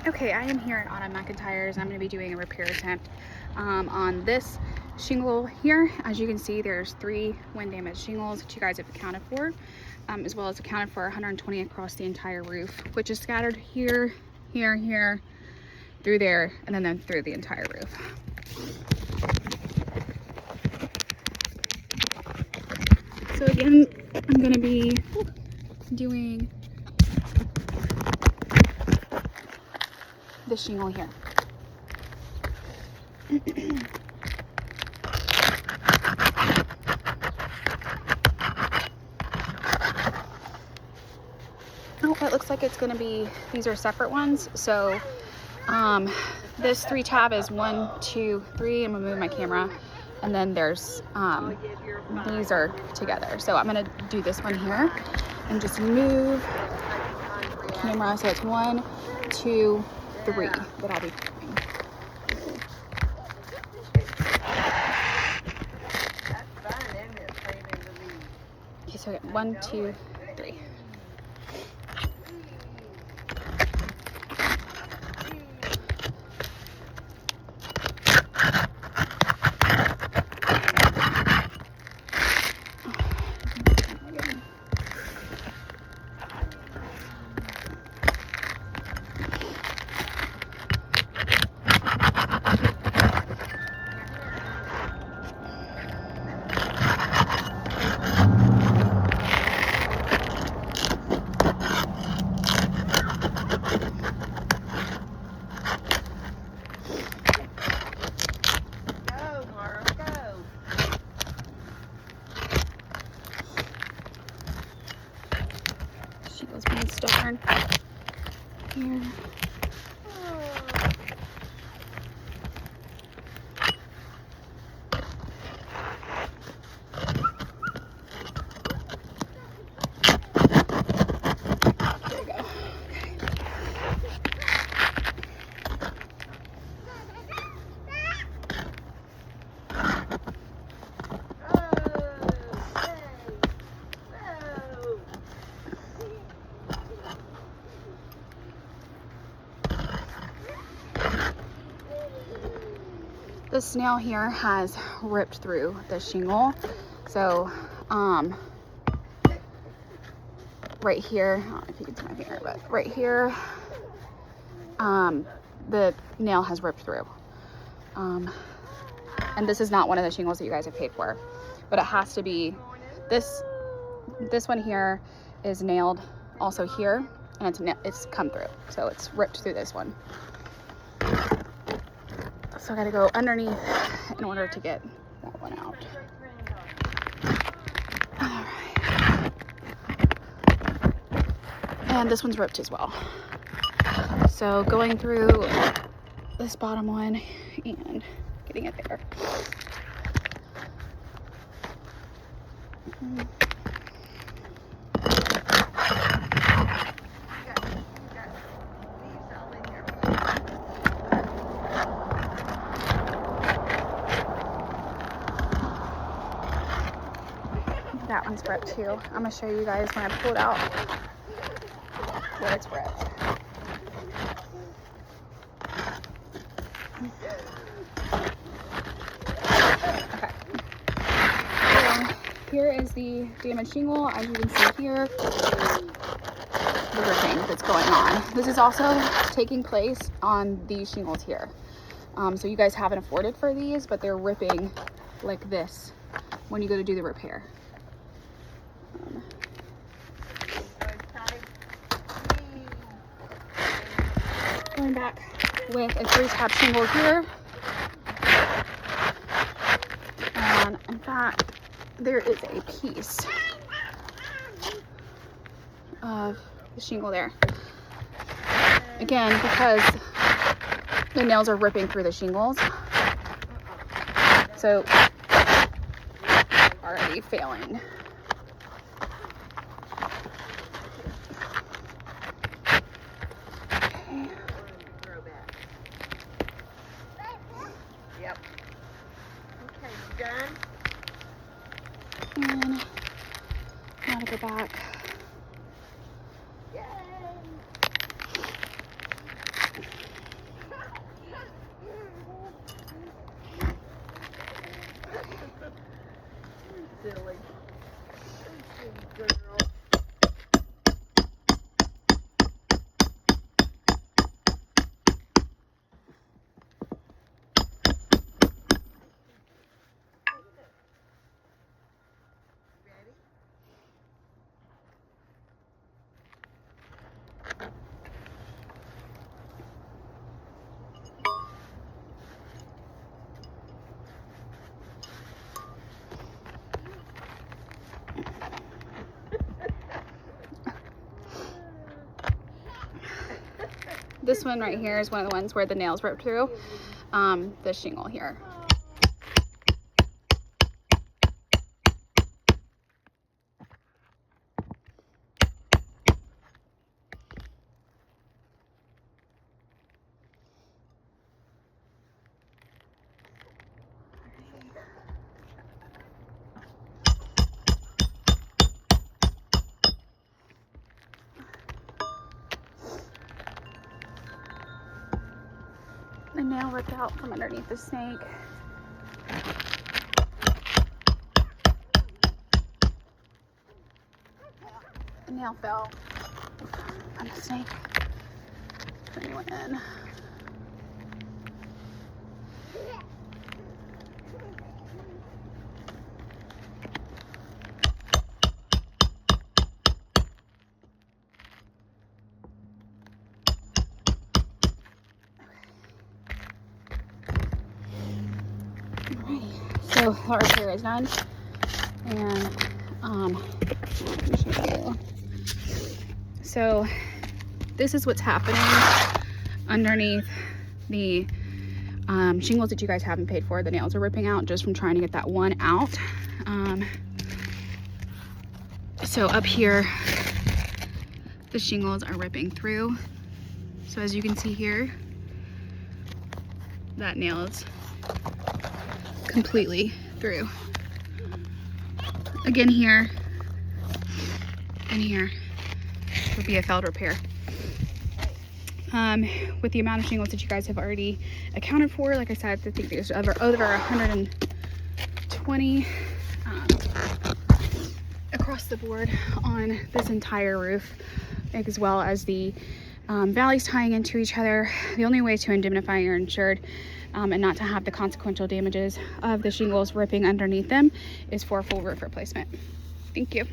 Okay, I am here at McIntyre's. I'm going to be doing a repair attempt on this shingle here. As you can see, there's 3 wind damaged shingles that you guys have accounted for, as well as accounted for 120 across the entire roof, which is scattered here, here, here, through there, and then through the entire roof. So again, I'm going to be doing the shingle here. Oh, it looks like it's going to be, these are separate ones. So this 3 tab is 1, 2, 3. I'm going to move my camera. And then there's, these are together. So I'm going to do this one here and just move the camera. So it's 1, 2, 3 that I'll be doing. Okay, so 1, 2, 3. She was being stubborn here. There we go. This nail here has ripped through the shingle. So, right here, I don't know if you can see my finger, but right here, the nail has ripped through. And this is not one of the shingles that you guys have paid for, but it has to be, this one here is nailed also here, and it's come through. So it's ripped through this one. So I gotta go underneath in order to get that one out. All right. And this one's ripped as well. So going through this bottom one and getting it there. That one's ripped too. I'm gonna show you guys when I pull it out where it's ripped. Okay. So here is the damaged shingle. As you can see here, the ripping that's going on. This is also taking place on these shingles here. So you guys haven't afforded for these, but they're ripping like this when you go to do the repair. Going back with a 3-tab shingle here. And in fact, there is a piece of the shingle there. Again, because the nails are ripping through the shingles. So, already failing. Yep. Okay, you done? And now to go back. Yay! this one right here is one of the ones where the nails ripped through the shingle here. The nail ripped out from underneath the snake. The nail fell on the snake. Then it went in. So our repair is done, and let me show you. So this is what's happening underneath the shingles that you guys haven't paid for. The nails are ripping out just from trying to get that one out. So up here, the shingles are ripping through. So as you can see here, that nail is completely through. Again, here and here would be a failed repair. With the amount of shingles that you guys have already accounted for, like I said, I think there's over 120 across the board on this entire roof, as well as the valleys tying into each other. The only way to indemnify your insured and not to have the consequential damages of the shingles ripping underneath them is for a full roof replacement. Thank you.